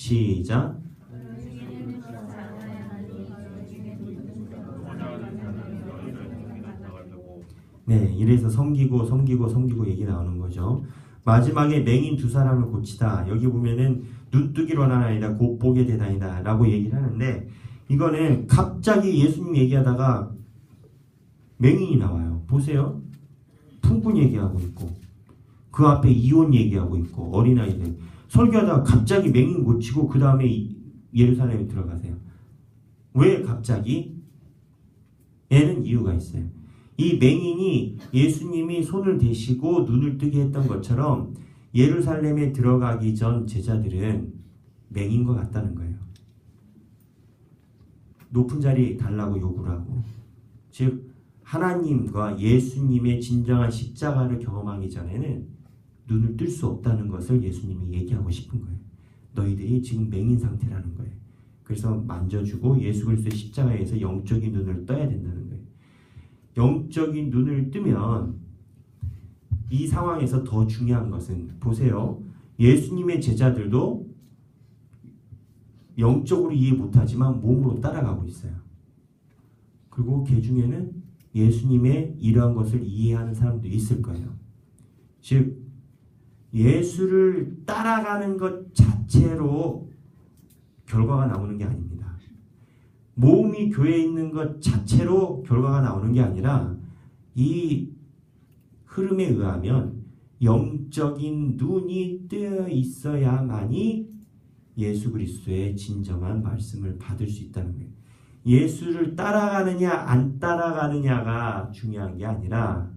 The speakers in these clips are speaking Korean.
시작. 네, 이래서 섬기고 얘기 나오는 거죠. 마지막에 맹인 두 사람을 고치다. 여기 보면은 눈뜨기로는 아니다, 곧 보게 되다니다 라고 얘기를 하는데, 이거는 갑자기 예수님 얘기하다가 맹인이 나와요. 보세요. 풍분 얘기하고 있고, 그 앞에 이혼 얘기하고 있고, 어린아이들 설교하다가 갑자기 맹인 고치고 그 다음에 예루살렘에 들어가세요. 왜 갑자기? 얘는 이유가 있어요. 이 맹인이 예수님이 손을 대시고 눈을 뜨게 했던 것처럼 예루살렘에 들어가기 전 제자들은 맹인과 같다는 거예요. 높은 자리 달라고 요구를 하고, 즉 하나님과 예수님의 진정한 십자가를 경험하기 전에는 눈을 뜰 수 없다는 것을 예수님이 얘기하고 싶은 거예요. 너희들이 지금 맹인 상태라는 거예요. 그래서 만져주고 예수 그리스도의 십자가에서 영적인 눈을 떠야 된다는 거예요. 영적인 눈을 뜨면 이 상황에서 더 중요한 것은, 보세요. 예수님의 제자들도 영적으로 이해 못하지만 몸으로 따라가고 있어요. 그리고 그 중에는 예수님의 이러한 것을 이해하는 사람도 있을 거예요. 즉 예수를 따라가는 것 자체로 결과가 나오는 게 아닙니다. 모험이 교회에 있는 것 자체로 결과가 나오는 게 아니라 이 흐름에 의하면 영적인 눈이 뜨여 있어야만이 예수 그리스도의 진정한 말씀을 받을 수 있다는 거예요. 예수를 따라가느냐 안 따라가느냐가 중요한 게 아니라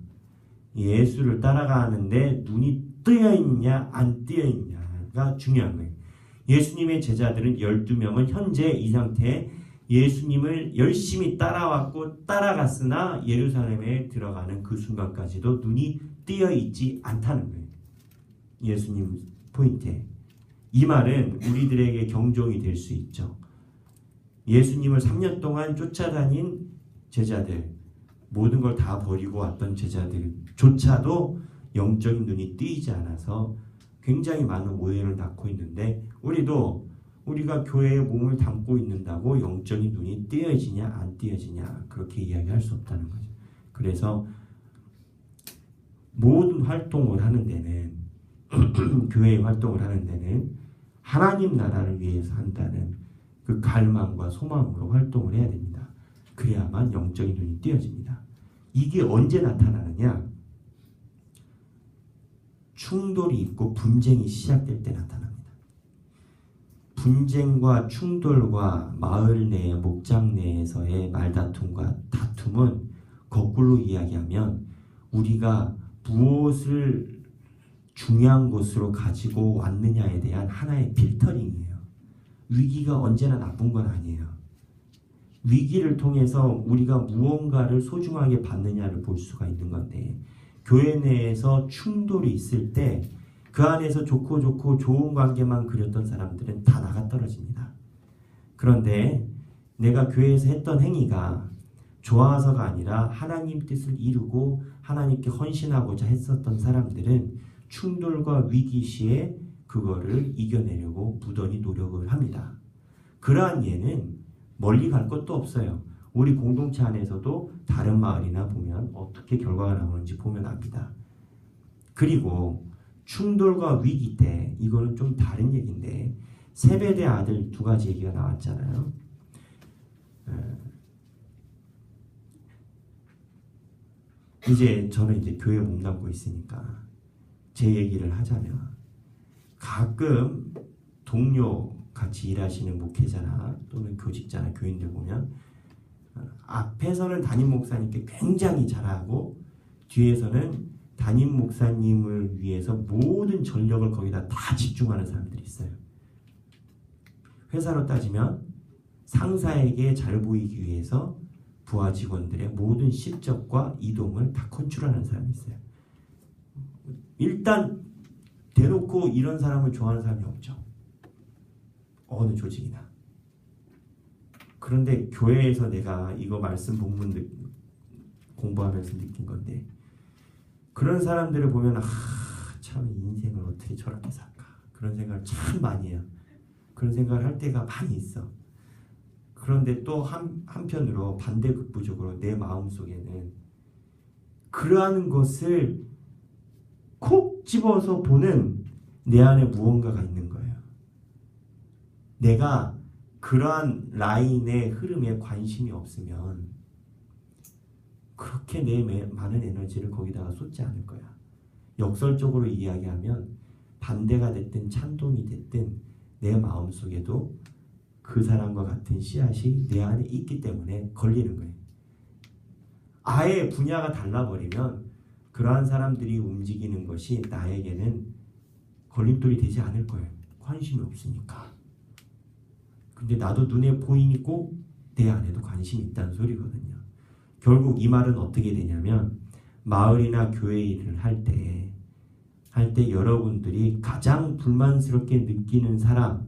예수를 따라가는데 눈이 뜨여 있냐 안 뜨여 있냐가 중요한 거예요. 예수님의 제자들은 12명은 현재 이 상태에 예수님을 열심히 따라왔고 따라갔으나 예루살렘에 들어가는 그 순간까지도 눈이 뜨여 있지 않다는 거예요. 예수님 포인트에. 이 말은 우리들에게 경종이 될 수 있죠. 예수님을 3년 동안 쫓아다닌 제자들, 모든 걸 다 버리고 왔던 제자들조차도 영적인 눈이 뜨이지 않아서 굉장히 많은 오해를 낳고 있는데, 우리가 교회에 몸을 담고 있는다고 영적인 눈이 뜨여지냐 안 뜨여지냐 그렇게 이야기할 수 없다는 거죠. 그래서 모든 활동을 하는 데는 교회의 활동을 하는 데는 하나님 나라를 위해서 한다는 그 갈망과 소망으로 활동을 해야 됩니다. 그래야만 영적인 눈이 뜨여집니다. 이게 언제 나타나느냐? 충돌이 있고 분쟁이 시작될 때 나타납니다. 분쟁과 충돌과 마을 내, 목장 내에서의 말다툼과 다툼은 거꾸로 이야기하면 우리가 무엇을 중요한 것으로 가지고 왔느냐에 대한 하나의 필터링이에요. 위기가 언제나 나쁜 건 아니에요. 위기를 통해서 우리가 무언가를 소중하게 받느냐를 볼 수가 있는 건데, 교회 내에서 충돌이 있을 때 그 안에서 좋고 좋은 관계만 그렸던 사람들은 다 나가 떨어집니다. 그런데 내가 교회에서 했던 행위가 좋아서가 아니라 하나님 뜻을 이루고 하나님께 헌신하고자 했었던 사람들은 충돌과 위기 시에 그거를 이겨내려고 무던히 노력을 합니다. 그러한 예는 멀리 갈 것도 없어요. 우리 공동체 안에서도 다른 마을이나 보면 어떻게 결과가 나오는지 보면 압니다. 그리고 충돌과 위기 때, 이거는 좀 다른 얘기인데, 세베대 아들 두 가지 얘기가 나왔잖아요. 저는 교회에 몸담고 있으니까 제 얘기를 하자면, 가끔 동료 같이 일하시는 목회자나 또는 교직자나 교인들 보면 앞에서는 담임 목사님께 굉장히 잘하고 뒤에서는 담임 목사님을 위해서 모든 전력을 거기다 다 집중하는 사람들이 있어요. 회사로 따지면 상사에게 잘 보이기 위해서 부하 직원들의 모든 실적과 이동을 다 컨트롤하는 사람이 있어요. 일단 대놓고 이런 사람을 좋아하는 사람이 없죠. 어느 조직이나. 그런데 교회에서 내가 이거 말씀 본문 공부하면서 느낀 건데, 그런 사람들을 보면 참 인생을 어떻게 저렇게 살까 그런 생각을 참 많이 해요. 그런 생각을 할 때가 많이 있어. 그런데 또 한편으로 반대급부적으로 내 마음속에는 그러한 것을 콕 집어서 보는 내 안에 무언가가 있는 거예요. 내가 그러한 라인의 흐름에 관심이 없으면 그렇게 내 많은 에너지를 거기다가 쏟지 않을 거야. 역설적으로 이야기하면 반대가 됐든 찬동이 됐든 내 마음속에도 그 사람과 같은 씨앗이 내 안에 있기 때문에 걸리는 거예요. 아예 분야가 달라버리면 그러한 사람들이 움직이는 것이 나에게는 걸림돌이 되지 않을 거예요. 관심이 없으니까. 근데 나도 눈에 보이고 내 안에도 관심이 있다는 소리거든요. 결국 이 말은 어떻게 되냐면 마을이나 교회 일을 할 때 여러분들이 가장 불만스럽게 느끼는 사람,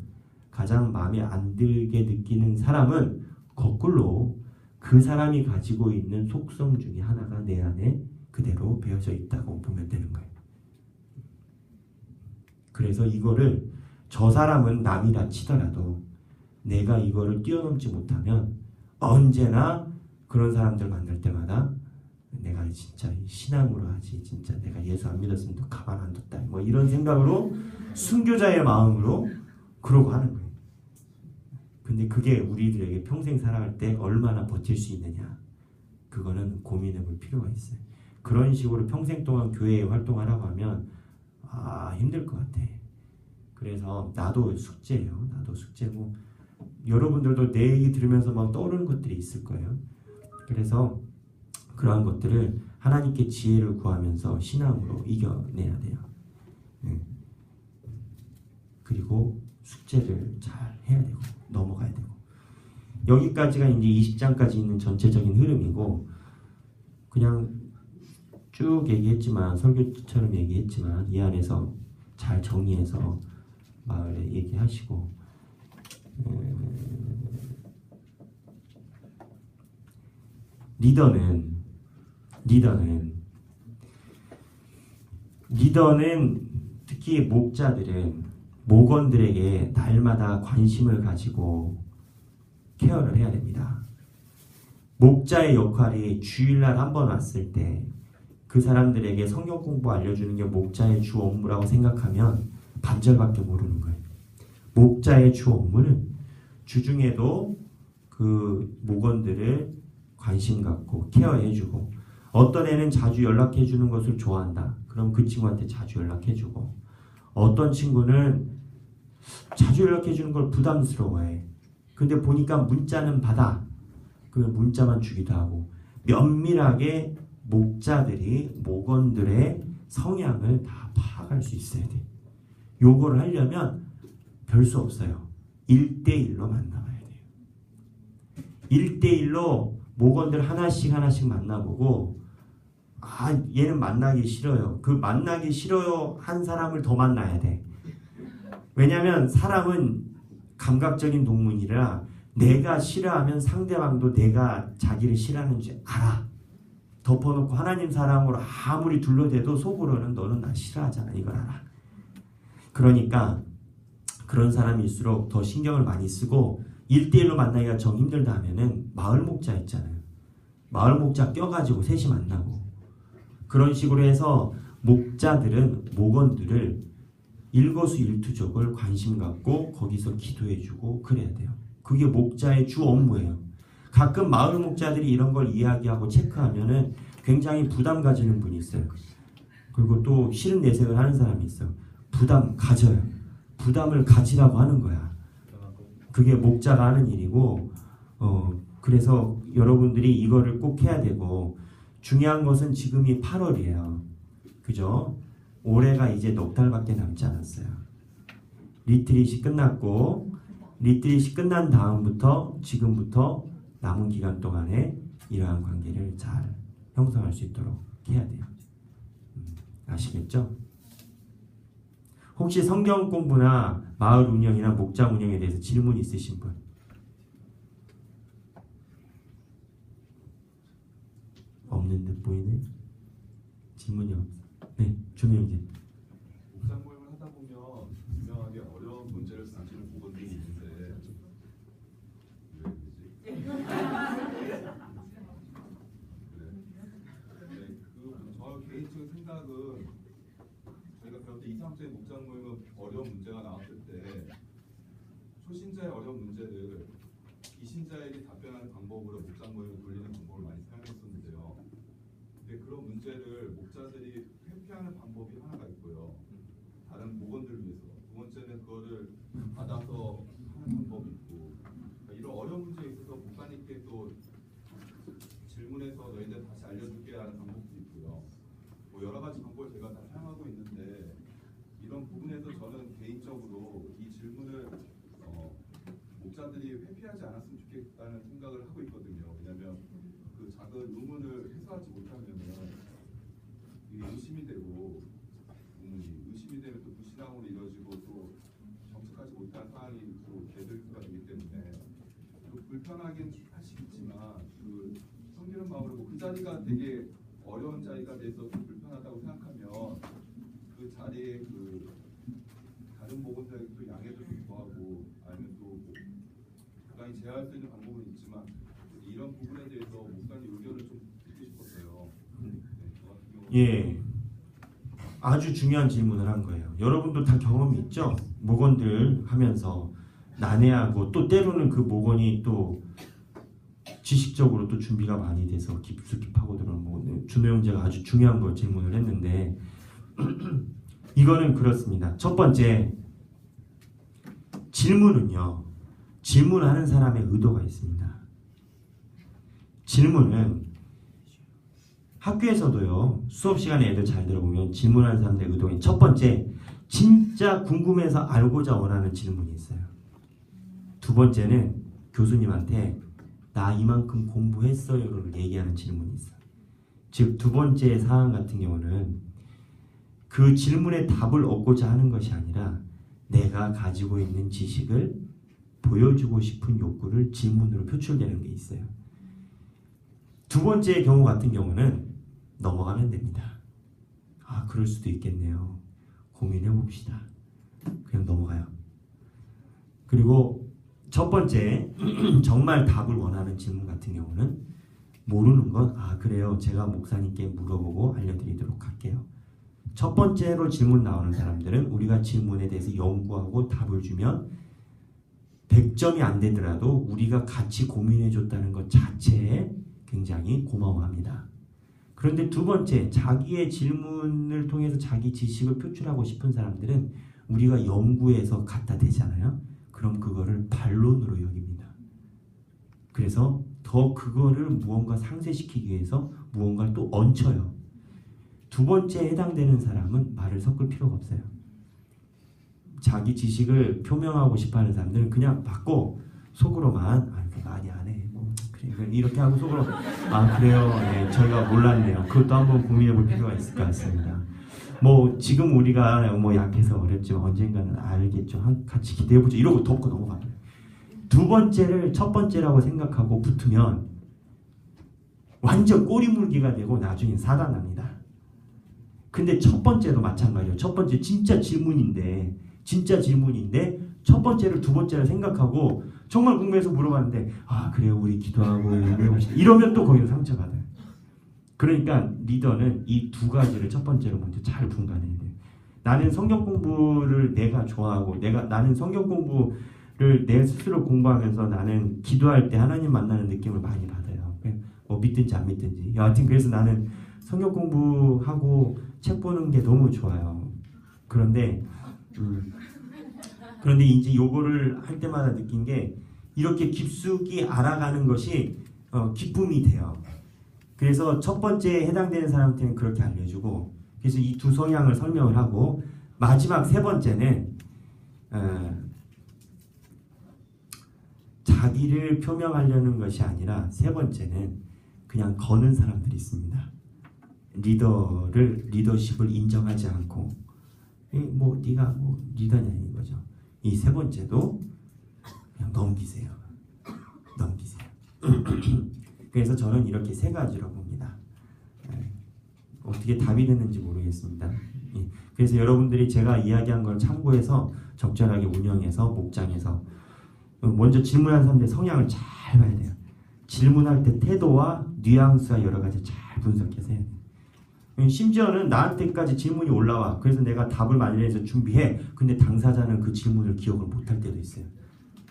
가장 마음에 안 들게 느끼는 사람은 거꾸로 그 사람이 가지고 있는 속성 중에 하나가 내 안에 그대로 배어져 있다고 보면 되는 거예요. 그래서 이거를 저 사람은 남이라 치더라도 내가 이거를 뛰어넘지 못하면 언제나 그런 사람들 만날 때마다 내가 진짜 신앙으로 하지 진짜 내가 예수 안 믿었으면 또 가만 안 뒀다 뭐 이런 생각으로 순교자의 마음으로 그러고 하는 거예요. 근데 그게 우리들에게 평생 살아갈 때 얼마나 버틸 수 있느냐 그거는 고민해 볼 필요가 있어요. 그런 식으로 평생 동안 교회에 활동하라고 하면 힘들 것 같아. 그래서 나도 숙제예요. 나도 숙제고 여러분들도 내 얘기 들으면서 막 떠오르는 것들이 있을 거예요. 그래서 그러한 것들을 하나님께 지혜를 구하면서 신앙으로 이겨내야 돼요. 그리고 숙제를 잘 해야 되고 넘어가야 되고 여기까지가 이제 20장까지 있는 전체적인 흐름이고 그냥 쭉 얘기했지만 설교처럼 얘기했지만 이 안에서 잘 정리해서 마을에 얘기하시고 리더는 특히 목원들에게 날마다 관심을 가지고 케어를 해야 됩니다. 목자의 역할이 주일날 한번 왔을 때 그 사람들에게 성경 공부 알려주는 게 목자의 주 업무라고 생각하면 반절밖에 모르는 거예요. 목자의 주 업무는 주중에도 그 목원들을 관심 갖고 케어해주고 어떤 애는 자주 연락해주는 것을 좋아한다. 그럼 그 친구한테 자주 연락해주고 어떤 친구는 자주 연락해주는 걸 부담스러워해. 근데 보니까 문자는 받아. 그러면 문자만 주기도 하고 면밀하게 목자들이 목원들의 성향을 다 파악할 수 있어야 돼. 요거를 하려면 별 수 없어요. 1대1로 만나봐야 돼요. 1대1로 목원들 하나씩 만나보고 얘는 만나기 싫어요. 그 만나기 싫어요 한 사람을 더 만나야 돼. 왜냐하면 사람은 감각적인 동물이라 내가 싫어하면 상대방도 내가 자기를 싫어하는 줄 알아. 덮어놓고 하나님 사랑으로 아무리 둘러대도 속으로는 너는 나 싫어하잖아. 이걸 알아. 그러니까 그런 사람일수록 더 신경을 많이 쓰고 1대1로 만나기가 정 힘들다 하면은 마을 목자 있잖아요. 마을 목자 껴가지고 셋이 만나고 그런 식으로 해서 목원들을 일거수일투족을 관심 갖고 거기서 기도해주고 그래야 돼요. 그게 목자의 주 업무예요. 가끔 마을 목자들이 이런 걸 이야기하고 체크하면은 굉장히 부담 가지는 분이 있어요. 그리고 또 싫은 내색을 하는 사람이 있어요. 부담 가져요. 부담을 가지라고 하는 거야. 그게 목자가 하는 일이고 그래서 여러분들이 이거를 꼭 해야 되고 중요한 것은 지금이 8월이에요. 그죠? 올해가 이제 넉 달밖에 남지 않았어요. 리트릿이 끝났고 리트릿이 끝난 다음부터 지금부터 남은 기간 동안에 이러한 관계를 잘 형성할 수 있도록 해야 돼요. 아시겠죠? 혹시 성경 공부나 마을 운영이나 목장 운영에 대해서 질문 있으신 분? 없는 듯 보이네. 질문이 없어. 네, 준영님. 목장 모임을 하다 보면 분명하게 어려운 문제를 사실은 목원들이 신자의 어려운 문제를 비신자에게 답변하는 방법으로 목장 모임을 돌리는 방법을 많이 사용했었는데요. 근데 그런 문제를 목자들이 회피하는 방법이 하나가 있고요. 다른 목원들을 위해서. 두 번째는 그거를 받아서 하는 방법이 있고, 그러니까 이런 어려운 문제에 있어서 목사님께 또 질문해서 너희들 다시 알려줄게 하는 방법도 있고요. 뭐 여러 가지 방법을 제가 다 사용하고 있는데, 이런 부분에서 저는 개인적으로 이 질문을 목자들이 회피하지 않았으면 좋겠다는 생각을 하고 있거든요. 왜냐하면 그 작은 의문을 해소하지 못하면은 의심이 되고, 의심이 되면 또 무신앙으로 이루어지고 또 정직하지 못한 상황이 또 되돌이가 되기 때문에 또 불편하긴 하시겠지만 그 성기는 마음으로 그 자리가 되게 어려운 자리가 돼서 좀 불편하다고 생각하면 그 자리에 그 다른 목원들에게 또 양해도 좀 구하고, 아니면 또 부당히 제어할 수 있는 방법은 있지만 이런 부분에 대해서 목사님 의견을 좀 듣고 싶었어요. 네, 저 같은 경우는 예, 아주 중요한 질문을 한 거예요. 여러분도 다 경험이 있죠? 목원들 하면서 난해하고 또 때로는 그 목원이 또 지식적으로 또 준비가 많이 돼서 깊숙이 파고들어오는 목원. 준호 형제가 아주 중요한 걸 질문을 했는데 이거는 그렇습니다. 첫 번째, 질문은요, 질문하는 사람의 의도가 있습니다. 질문은 학교에서도요, 수업 시간에 애들 잘 들어보면 질문하는 사람들의 의도가 첫 번째, 진짜 궁금해서 알고자 원하는 질문이 있어요. 두 번째는 교수님한테 나 이만큼 공부했어요를 얘기하는 질문이 있어요. 즉 두 번째 사안 같은 경우는 그 질문에 답을 얻고자 하는 것이 아니라 내가 가지고 있는 지식을 보여주고 싶은 욕구를 질문으로 표출되는 게 있어요. 두 번째 경우 같은 경우는 넘어가면 됩니다. 아, 그럴 수도 있겠네요. 고민해 봅시다. 그냥 넘어가요. 그리고 첫 번째 정말 답을 원하는 질문 같은 경우는 모르는 건 아, 그래요. 제가 목사님께 물어보고 알려드리도록 할게요. 첫 번째로 질문 나오는 사람들은 우리가 질문에 대해서 연구하고 답을 주면 100점이 안 되더라도 우리가 같이 고민해 줬다는 것 자체에 굉장히 고마워합니다. 그런데 두 번째, 자기의 질문을 통해서 자기 지식을 표출하고 싶은 사람들은 우리가 연구해서 갖다 대잖아요. 그럼 그거를 반론으로 여깁니다. 그래서 더 그거를 무언가 상쇄시키기 위해서 무언가를 또 얹혀요. 두 번째에 해당되는 사람은 말을 섞을 필요가 없어요. 자기 지식을 표명하고 싶어하는 사람들은 그냥 받고 속으로만 많이 안 해. 뭐 그래, 이렇게 하고 속으로 아 그래요. 네, 저희가 몰랐네요. 그것도 한번 고민해볼 필요가 있을 것 같습니다. 뭐 지금 우리가 뭐 약해서 어렵지만 언젠가는 알겠죠. 같이 기대해보죠. 이러고 덮고 넘어가요. 두 번째를 첫 번째라고 생각하고 붙으면 완전 꼬리물기가 되고 나중에 사단납니다. 근데 첫 번째도 마찬가지예요. 첫 번째 진짜 질문인데 첫 번째를 두 번째를 생각하고 정말 궁금해서 물어봤는데 아 그래요 우리 기도하고 이러면 또 거기서 상처받아요. 그러니까 리더는 이 두 가지를 첫 번째로 먼저 잘 분간해야 돼요. 나는 성경 공부를 내가 좋아하고 나는 성경 공부를 내 스스로 공부하면서 나는 기도할 때 하나님 만나는 느낌을 많이 받아요. 뭐 믿든지 안 믿든지 여하튼 그래서 나는 성경 공부하고 책 보는 게 너무 좋아요. 그런데 이제 요거를 할 때마다 느낀 게 이렇게 깊숙이 알아가는 것이 기쁨이 돼요. 그래서 첫 번째에 해당되는 사람한테는 그렇게 알려주고 그래서 이 두 성향을 설명을 하고 마지막 세 번째는 자기를 표명하려는 것이 아니라 세 번째는 그냥 거는 사람들이 있습니다. 리더십을 인정하지 않고 뭐 네가 뭐 리더냐 이거죠. 이 세 번째도 그냥 넘기세요. 그래서 저는 이렇게 세 가지로 봅니다. 어떻게 답이 됐는지 모르겠습니다. 그래서 여러분들이 제가 이야기한 걸 참고해서 적절하게 운영해서 목장에서 먼저 질문하는 사람들의 성향을 잘 봐야 돼요. 질문할 때 태도와 뉘앙스와 여러 가지 잘 분석해서 해야 돼요. 심지어는 나한테까지 질문이 올라와. 그래서 내가 답을 마련해서 준비해. 근데 당사자는 그 질문을 기억을 못할 때도 있어요.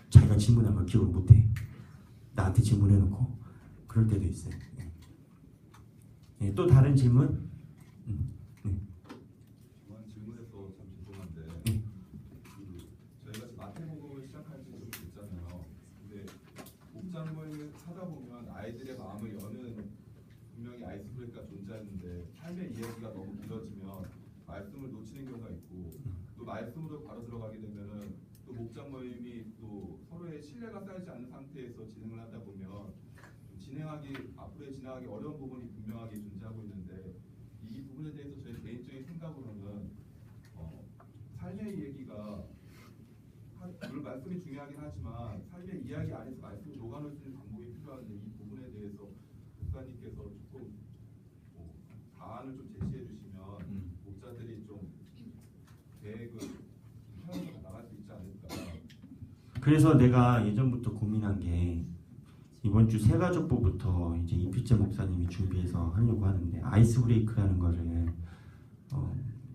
자기가 질문한 걸 기억을 못해. 나한테 질문해놓고 그럴 때도 있어요. 예, 또 다른 질문? 중간 질문에서 참 죄송한데 저희가 지금 마태복음을 시작한 지 좀 됐잖아요. 근데 목장 모임을 하다 보면 아이들의 마음을 여는 분명히 아이스브레이크가 존재하는데 삶의 이야기가 너무 길어지면 말씀을 놓치는 경우가 있고 또 말씀으로 바로 들어가게 되면은 또 목장 모임이 또 서로의 신뢰가 쌓이지 않은 상태에서 진행을 하다 보면 앞으로 진행하기 어려운 부분이 분명하게 존재하고 있는데 이 부분에 대해서 저희 개인적인 생각으로는 삶의 얘기가 물론 말씀이 중요하긴 하지만 삶의 이야기 안에서 말씀을 녹아낼 수 있는 방법이 필요한데 이 부분에 대해서 목사님께서 조금 사안을 좀 제시해 주시면 목자들이 좀 계획을 세워서 나갈 수 있지 않을까. 그래서 내가 예전부터 고민한 게 이번 주 새가족부부터 이제 이필재 목사님이 준비해서 하려고 하는데 아이스 브레이크라는 거를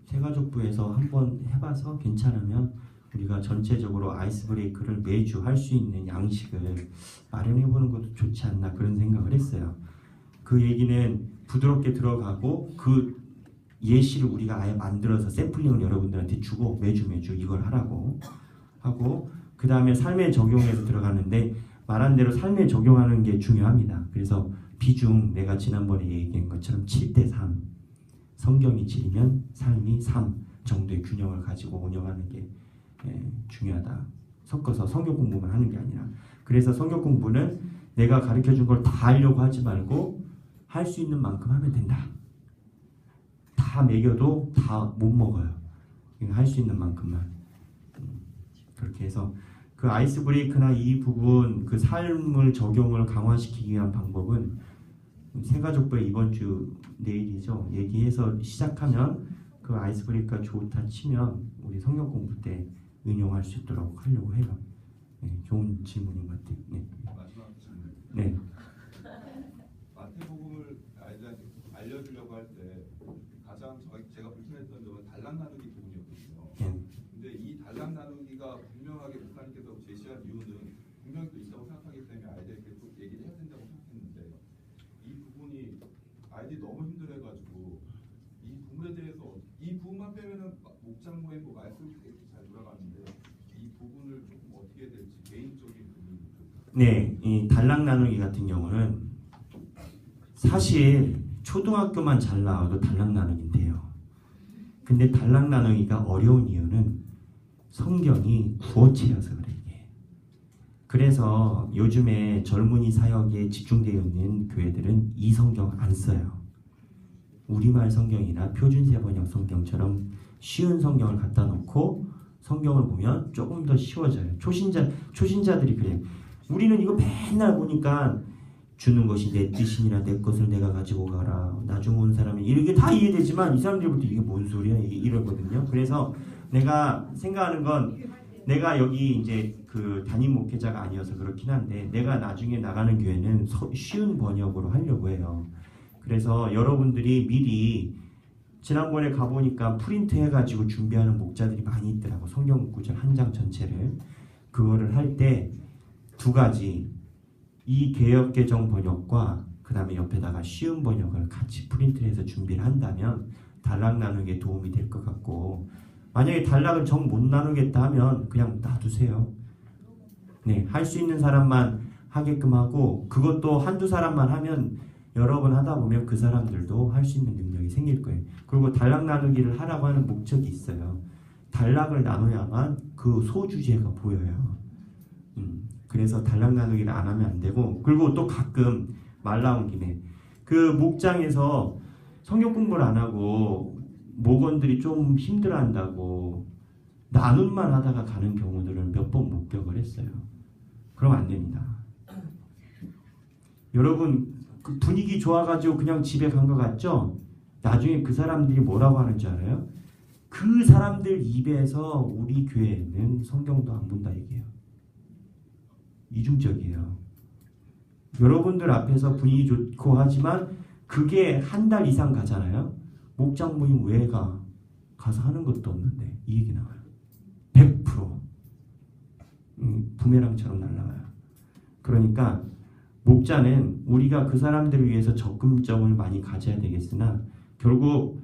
새가족부에서 한번 해봐서 괜찮으면 우리가 전체적으로 아이스 브레이크를 매주 할 수 있는 양식을 마련해보는 것도 좋지 않나 그런 생각을 했어요. 그 얘기는 부드럽게 들어가고 그 예시를 우리가 아예 만들어서 샘플링을 여러분들한테 주고 매주 이걸 하라고 하고 그 다음에 삶에 적용해서 들어가는데 말한 대로 삶에 적용하는 게 중요합니다. 그래서 비중 내가 지난번에 얘기한 것처럼 7:3 성경이 7이면 삶이 3 정도의 균형을 가지고 운영하는 게 중요하다. 섞어서 성경 공부만 하는 게 아니라 그래서 성경 공부는 내가 가르쳐준 걸 다 하려고 하지 말고 할 수 있는 만큼 하면 된다. 다 먹여도 다 못 먹어요. 할 수 있는 만큼만 그렇게 해서 그 아이스 브레이크나 이 부분 그 삶을 적용을 강화시키기 위한 방법은 새가족부의 이번 주 내일이죠. 얘기해서 시작하면 그 아이스 브레이크가 좋다 치면 우리 성경 공부 때 응용할 수 있도록 하려고 해요. 네, 좋은 질문인 것 같아요. 네. 마지막 질문. 네. 마태복음을 아이들한테 알려주려고 할 때 가장 제가 불편했던 점은 달랑 나누기 부분이었거든요. 네. 근데 이 달랑 나누기가 분명하게 목사님께서 제시한 이유는 분명히 또 있다고 생각하기 때문에 아이들에게 또 얘기를 해야 된다고 생각했는데 이 부분이 아이들이 너무 힘들어해가지고 이 부분에 대해서 이 부분만 빼면은 목장 모임 뭐 말씀이 이렇게 잘 돌아가는데 이 부분을 조금 어떻게 될지 개인적인 부분이 네, 이 달랑 나누기 같은 경우는 사실 초등학교만 잘 나와도 달랑 나누기인데요. 근데 달랑 나누기가 어려운 이유는 성경이 구어체여서 그래요. 이게. 그래서 요즘에 젊은이 사역에 집중되어 있는 교회들은 이 성경 안 써요. 우리말 성경이나 표준세 번역 성경처럼 쉬운 성경을 갖다 놓고 성경을 보면 조금 더 쉬워져요. 초신자들이 그래요. 우리는 이거 맨날 보니까 주는 것이 내 뜻이니라 내 것을 내가 가지고 가라. 나중 온 사람이 이렇게 다 이해되지만 이 사람들부터 이게 뭔 소리야 이러거든요. 그래서 내가 생각하는 건 내가 여기 이제 그 담임 목회자가 아니어서 그렇긴 한데 내가 나중에 나가는 교회는 쉬운 번역으로 하려고 해요. 그래서 여러분들이 미리 지난번에 가보니까 프린트 해가지고 준비하는 목자들이 많이 있더라고. 성경 구절 한 장 전체를. 그거를 할 때 두 가지 이 개역개정 번역과 그 다음에 옆에다가 쉬운 번역을 같이 프린트해서 준비를 한다면 단락 나누기에 도움이 될 것 같고 만약에 단락을 정 못 나누겠다 하면 그냥 놔두세요. 네, 할 수 있는 사람만 하게끔 하고 그것도 한두 사람만 하면 여러 번 하다 보면 그 사람들도 할 수 있는 능력이 생길 거예요. 그리고 단락 나누기를 하라고 하는 목적이 있어요. 단락을 나눠야만 그 소주제가 보여요. 그래서 단락 나누기를 안 하면 안 되고 그리고 또 가끔 말 나온 김에 그 목장에서 성경 공부를 안 하고 목원들이 좀 힘들어한다고 나눔만 하다가 가는 경우들을 몇 번 목격을 했어요. 그럼 안 됩니다. 여러분 그 분위기 좋아가지고 그냥 집에 간 것 같죠? 나중에 그 사람들이 뭐라고 하는 줄 알아요? 그 사람들 입에서 우리 교회는 성경도 안 본다 얘기해요. 이중적이에요. 여러분들 앞에서 분위기 좋고 하지만 그게 한 달 이상 가잖아요. 목장 모임 왜 가서 하는 것도 없는데 이 얘기 나와요. 100%. 부메랑처럼 날아가요. 그러니까 목자는 우리가 그 사람들을 위해서 접근점을 많이 가져야 되겠으나 결국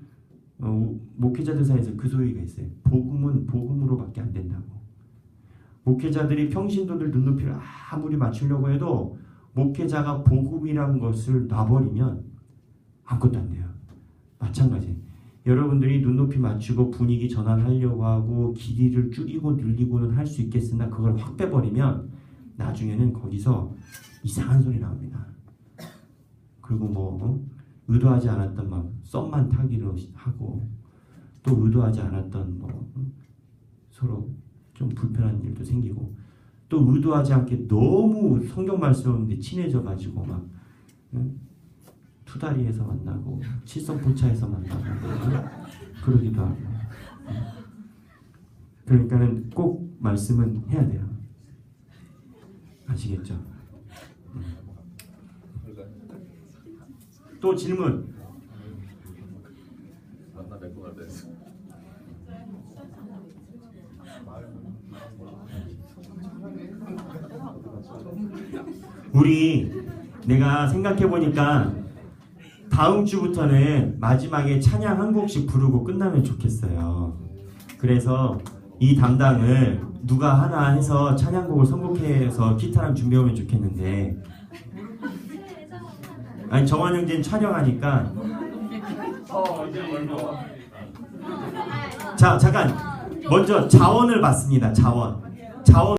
목회자들 사이에서 그 소리가 있어요. 복음은 복음으로밖에 안 된다고. 목회자들이 평신도들 눈높이를 아무리 맞추려고 해도 목회자가 복음이란 것을 놔버리면 아무것도 안 돼요. 마찬가지. 여러분들이 눈높이 맞추고 분위기 전환하려고 하고 길이를 줄이고 늘리고는 할 수 있겠으나 그걸 확 빼버리면 나중에는 거기서 이상한 소리 나옵니다. 그리고 뭐 의도하지 않았던 막 썸만 타기로 하고 또 의도하지 않았던 뭐 서로 좀 불편한 일도 생기고 또 의도하지 않게 너무 성경 말씀인데 친해져 가지고 막 투다리에서 만나고 칠성포차에서 만나고 그러기도 하고 그러니까는 꼭 말씀은 해야 돼요. 아시겠죠? 또 질문. 우리 내가 생각해 보니까 다음 주부터는 마지막에 찬양 한 곡씩 부르고 끝나면 좋겠어요. 그래서 이 담당을 누가 하나 해서 찬양곡을 선곡해서 기타랑 준비하면 좋겠는데 아니 정환 형제는 촬영하니까 자 잠깐 먼저 자원을 받습니다. 자원